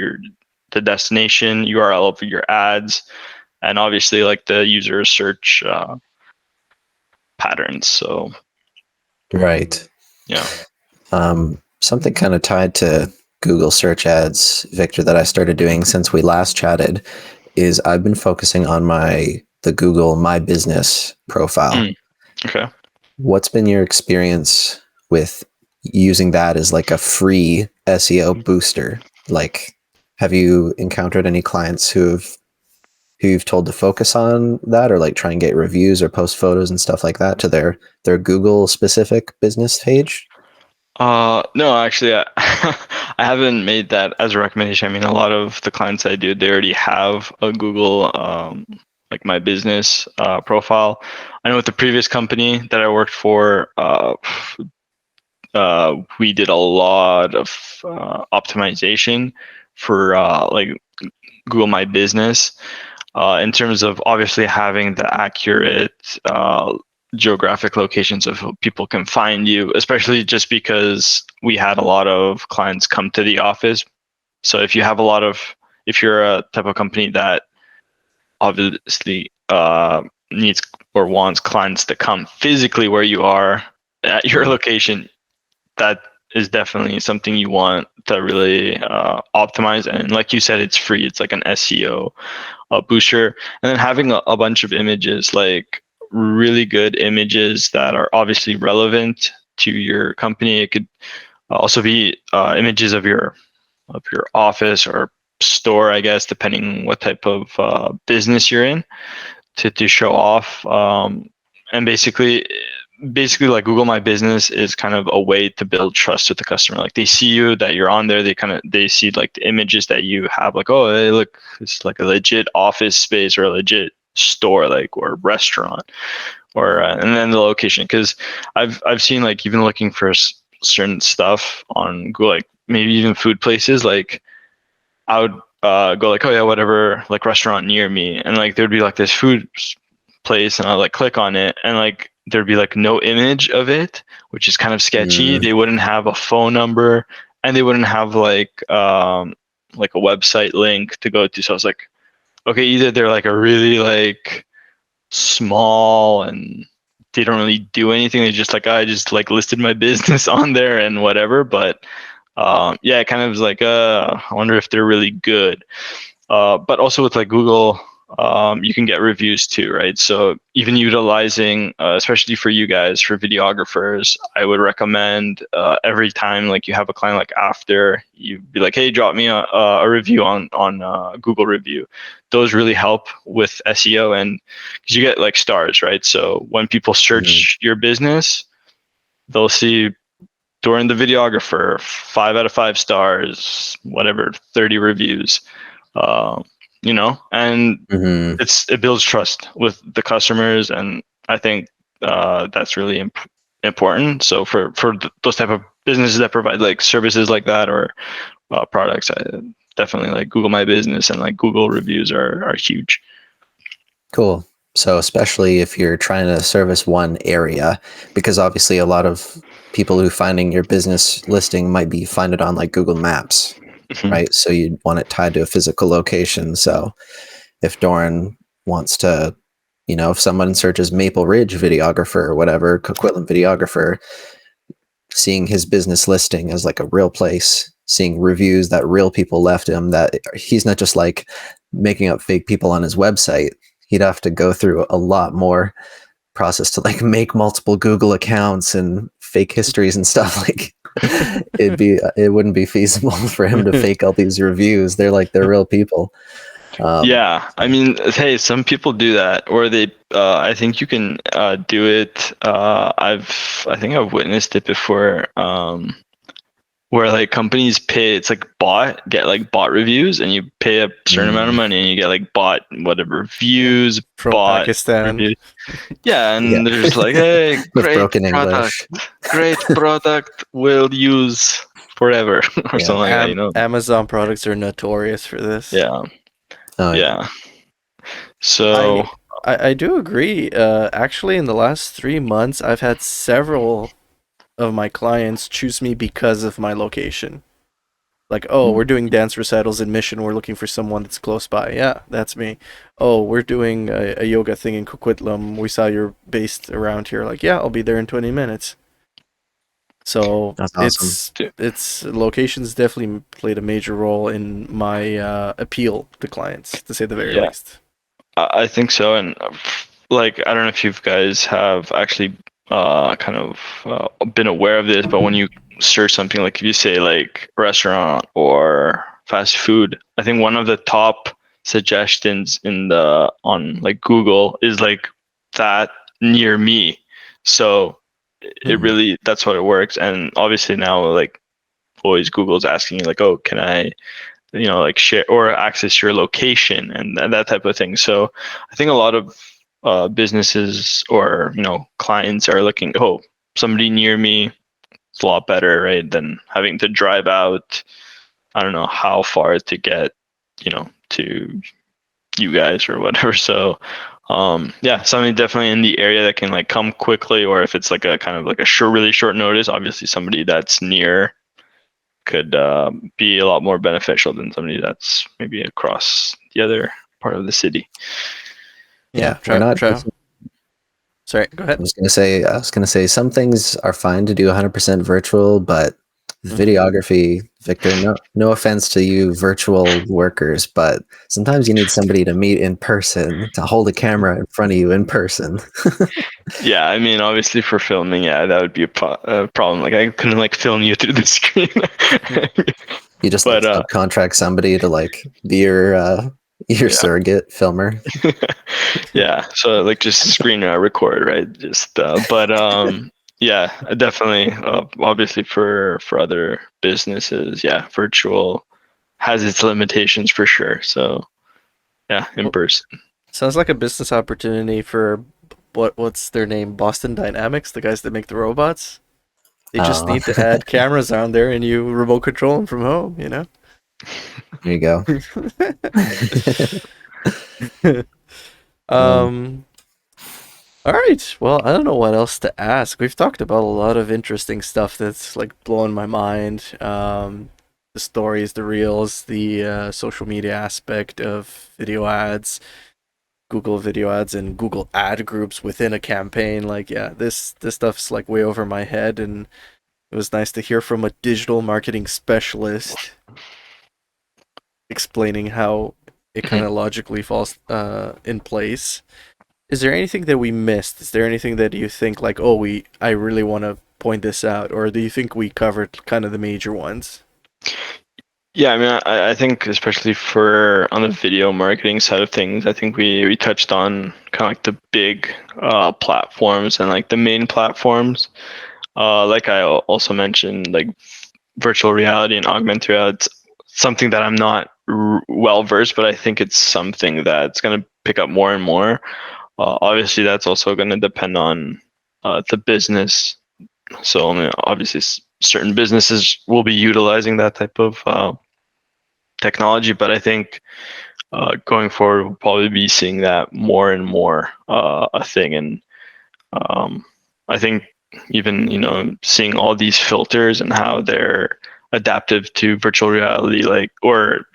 the destination URL of your ads, and obviously like the user search patterns. So right. Yeah. Something kind of tied to Google search ads, Victor, that I started doing since we last chatted is I've been focusing on the Google My Business profile. Okay. What's been your experience with using that as like a free SEO booster? Like, have you encountered any clients who you've told to focus on that, or like try and get reviews or post photos and stuff like that to their Google specific business page? No, actually, I haven't made that as a recommendation. I mean, a lot of the clients I do, they already have a Google like My Business profile. I know with the previous company that I worked for, we did a lot of optimization for like Google My Business. in terms of obviously having the accurate geographic locations of how people can find you, especially just because we had a lot of clients come to the office. So if you're a type of company that obviously needs or wants clients to come physically where you are at your location, that is definitely something you want to really optimize. And like you said, it's free. It's like an SEO booster. And then having a bunch of images, like really good images that are obviously relevant to your company. It could also be images of your office or store, I guess, depending what type of business you're in, to show off. And basically like Google My Business is kind of a way to build trust with the customer. Like they see you, that you're on there, they see like the images that you have, like, oh, hey, look, it's like a legit office space or a legit store, like, or restaurant, or and then the location. Because I've seen, like, even looking for certain stuff on Google, like maybe even food places, like I would go like, oh yeah, whatever, like restaurant near me, and like there'd be like this food place, and I'd like click on it, and like there'd be like no image of it, which is kind of sketchy. They wouldn't have a phone number, and they wouldn't have like a website link to go to. So I was like, okay, either they're like a really like small and they don't really do anything. They just like, I just like listed my business on there and whatever. But yeah, it kind of was like, I wonder if they're really good. But also with like Google, you can get reviews too, right? So even utilizing, especially for you guys, for videographers, I would recommend every time like you have a client, like after you be like, hey, drop me a review on Google review. Those really help with SEO, and because you get like stars, right? So when people search your business, they'll see Dorin the videographer, 5 out of 5 stars, whatever, 30 reviews. And it builds trust with the customers, and I think that's really important. So for those type of businesses that provide like services like that, or products, I definitely like Google My Business, and like Google reviews are huge. Cool. So especially if you're trying to service one area, because obviously a lot of people who finding your business listing might be find it on like Google Maps, right? So you'd want it tied to a physical location. So if Dorin wants to, if someone searches Maple Ridge videographer or whatever, Coquitlam videographer, seeing his business listing as like a real place, seeing reviews that real people left him, that he's not just like making up fake people on his website. He'd have to go through a lot more process to like make multiple Google accounts and fake histories and stuff. Like it wouldn't be feasible for him to fake all these reviews. They're real people. Yeah, I mean, hey, some people do that, or they. I think you can do it. I think I've witnessed it before. Where like companies pay, it's like get like bot reviews, and you pay a certain amount of money, and you get like bot whatever views, From bot Pakistan. reviews. Yeah, and they're just like, hey, with great broken product, English. great product, will use forever, or something like that. Amazon products are notorious for this. Yeah. Oh, yeah. So I do agree. Actually, in the last 3 months, I've had several of my clients choose me because of my location. Like, oh, we're doing dance recitals in Mission. We're looking for someone that's close by. Yeah, that's me. Oh, we're doing a yoga thing in Coquitlam. We saw you're based around here. Like, yeah, I'll be there in 20 minutes. So that's awesome. it's locations definitely played a major role in my appeal to clients, to say the very least. I think so, and like I don't know if you guys have actually kind of been aware of this, but when you search something, like if you say like restaurant or fast food, I think one of the top suggestions on like Google is like that near me. So it really, that's how it works. And obviously now like always Google's asking you like, oh, can I like share or access your location and that type of thing. So I think a lot of businesses or clients are looking, oh, somebody near me, it's a lot better, right, than having to drive out I don't know how far to get to you guys or whatever. So yeah, something definitely in the area that can like come quickly, or if it's like a kind of like a really short notice, obviously somebody that's near could be a lot more beneficial than somebody that's maybe across the other part of the city. Yeah, we're not. Sorry, go ahead. I was gonna say some things are fine to do 100% virtual, but videography, Victor, no offense to you virtual workers, but sometimes you need somebody to meet in person, to hold a camera in front of you in person. Yeah, I mean, obviously for filming, yeah, that would be a problem. Like I couldn't like film you through the screen. You just But like subcontract somebody to like be your surrogate filmer. Yeah, so like just screen record, right? Just but yeah, definitely obviously for other businesses, yeah, virtual has its limitations for sure. So yeah, in person. Sounds like a business opportunity for what's their name? Boston Dynamics, the guys that make the robots. They just need to add cameras on there and you remote control them from home, you know? There you go. All right. Well, I don't know what else to ask. We've talked about a lot of interesting stuff that's like blowing my mind. The stories, the reels, the social media aspect of video ads, Google video ads, and Google ad groups within a campaign. Like, yeah, this stuff's like way over my head, and it was nice to hear from a digital marketing specialist explaining how it kind of logically falls in place. Is there anything that we missed? Is there anything that you think like, oh, I really want to point this out, or do you think we covered kind of the major ones? Yeah, I mean, I think especially for on the video marketing side of things, I think we touched on kind of like the big platforms and like the main platforms. Like I also mentioned, like virtual reality and augmented reality. It's something that I'm not well versed, but I think it's something that's going to pick up more and more. Obviously, that's also going to depend on the business. So, only obviously, certain businesses will be utilizing that type of technology, but I think going forward, we'll probably be seeing that more and more a thing. And I think even seeing all these filters and how they're adaptive to virtual reality, like or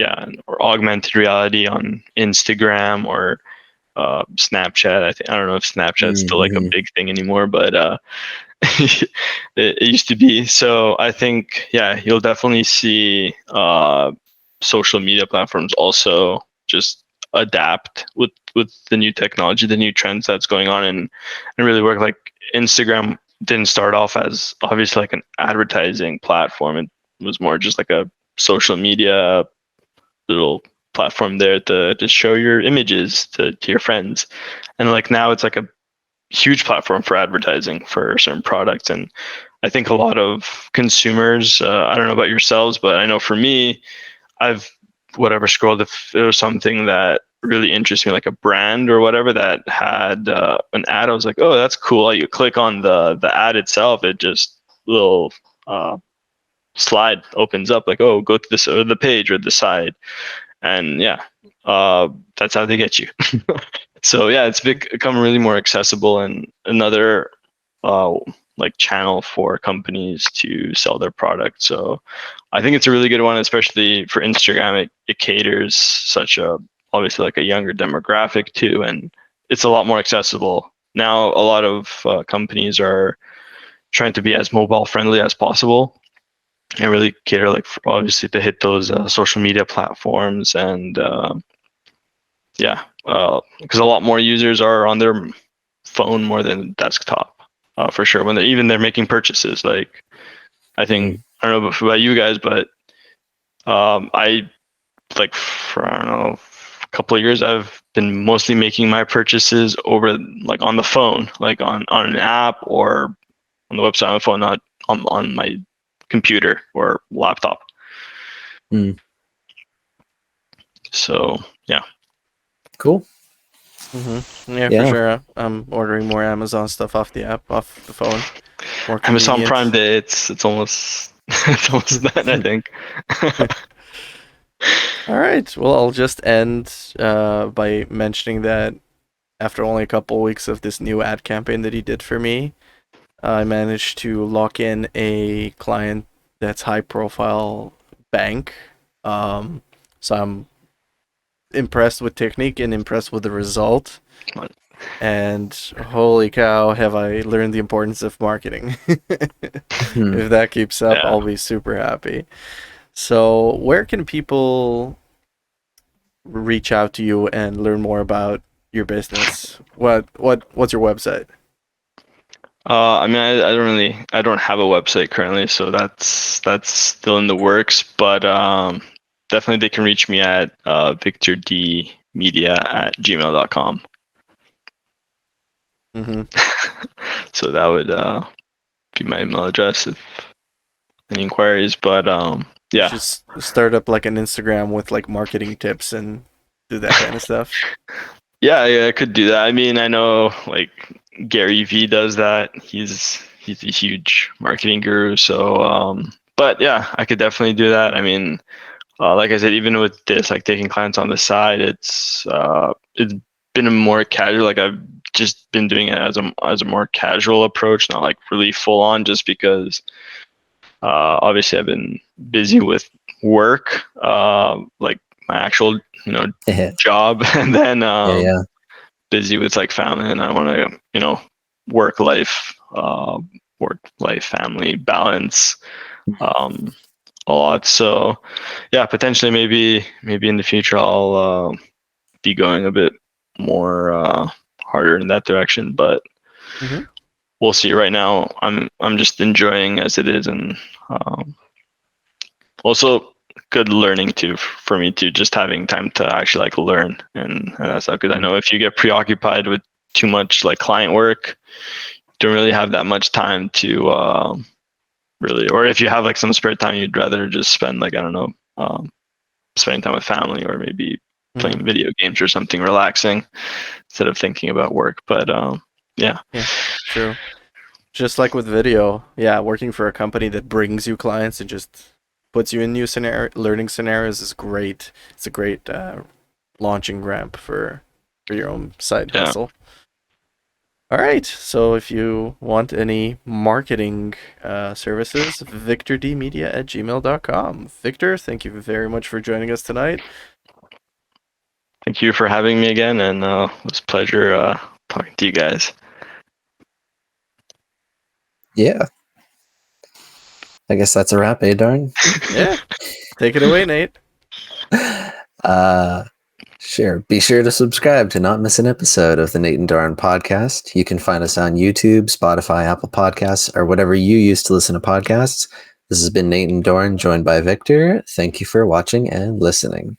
augmented reality on Instagram or Snapchat. I don't know if Snapchat's still like a big thing anymore, but it used to be. So I think you'll definitely see social media platforms also just adapt with the new technology, the new trends that's going on, and really work. Like Instagram didn't start off as obviously like an advertising platform. It was more just like a social media little platform there to show your images to your friends, and like now it's like a huge platform for advertising for certain products. And I think a lot of consumers, I don't know about yourselves, but I know for me, I've scrolled if there was something that really interests me, like a brand or whatever that had an ad. I was like, oh, that's cool. You click on the ad itself, it just little slide opens up like, oh, go to this or the page or the side, and that's how they get you. So it's become really more accessible and another like channel for companies to sell their product. So I think it's a really good one, especially for Instagram. It caters such a obviously like a younger demographic too, and it's a lot more accessible. Now a lot of companies are trying to be as mobile friendly as possible and really cater like obviously to hit those social media platforms. And because a lot more users are on their phone more than desktop, for sure. When they're making purchases, like I think I don't know about you guys, but I like for I don't know a couple of years I've been mostly making my purchases over like on the phone, like on an app or on the website on the phone, not on my computer or laptop. So cool. Yeah, for sure. I'm ordering more Amazon stuff off the app, off the phone. More Amazon convenient. Prime Day, it's almost it's almost done, I think. All right. Well, I'll just end by mentioning that after only a couple weeks of this new ad campaign that he did for me, I managed to lock in a client that's high profile bank. So I'm impressed with technique and impressed with the result. And holy cow, have I learned the importance of marketing. If that keeps up, Yeah. I'll be super happy. So, where can people reach out to you and learn more about your business? What's your website? I mean, I don't have a website currently, so that's still in the works. But definitely they can reach me at victordmedia@gmail.com. Mm-hmm. So that would be my email address if any inquiries. But You yeah, should start up like an Instagram with like marketing tips and do that kind of stuff. yeah, I could do that. I mean, I know like Gary V does that. He's a huge marketing guru. So, but yeah, I could definitely do that. I mean, like I said, even with this, like taking clients on the side, it's been a more casual. Like I've just been doing it as a more casual approach, not like really full on, just because obviously I've been busy with work, like my actual job, and then Yeah. busy with like family, and I want to work life, family balance. A lot. So yeah, potentially maybe in the future I'll be going a bit more harder in that direction, but Mm-hmm. we'll see. Right now, I'm just enjoying as it is, and also good learning too for me too. Just having time to actually like learn, and that's not good. I know if you get preoccupied with too much like client work, you don't really have that much time to really, or if you have like some spare time, you'd rather just spend like I don't know. Spending time with family or maybe Mm-hmm. playing video games or something relaxing instead of thinking about work. But yeah. Yeah, true. Just like with video, yeah, working for a company that brings you clients and just puts you in new learning scenarios is great. It's a great launching ramp for your own side Yeah. hustle. All right, so if you want any marketing services, victordmedia@gmail.com. Victor, thank you very much for joining us tonight. Thank you for having me again, and it was a pleasure talking to you guys. Yeah. I guess that's a wrap, eh, Dorin? Yeah, take it away, Nate. Sure. Be sure to subscribe to not miss an episode of the Nate and Doran podcast. You can find us on YouTube, Spotify, Apple Podcasts, or whatever you use to listen to podcasts. This has been Nate and Doran, joined by Victor. Thank you for watching and listening.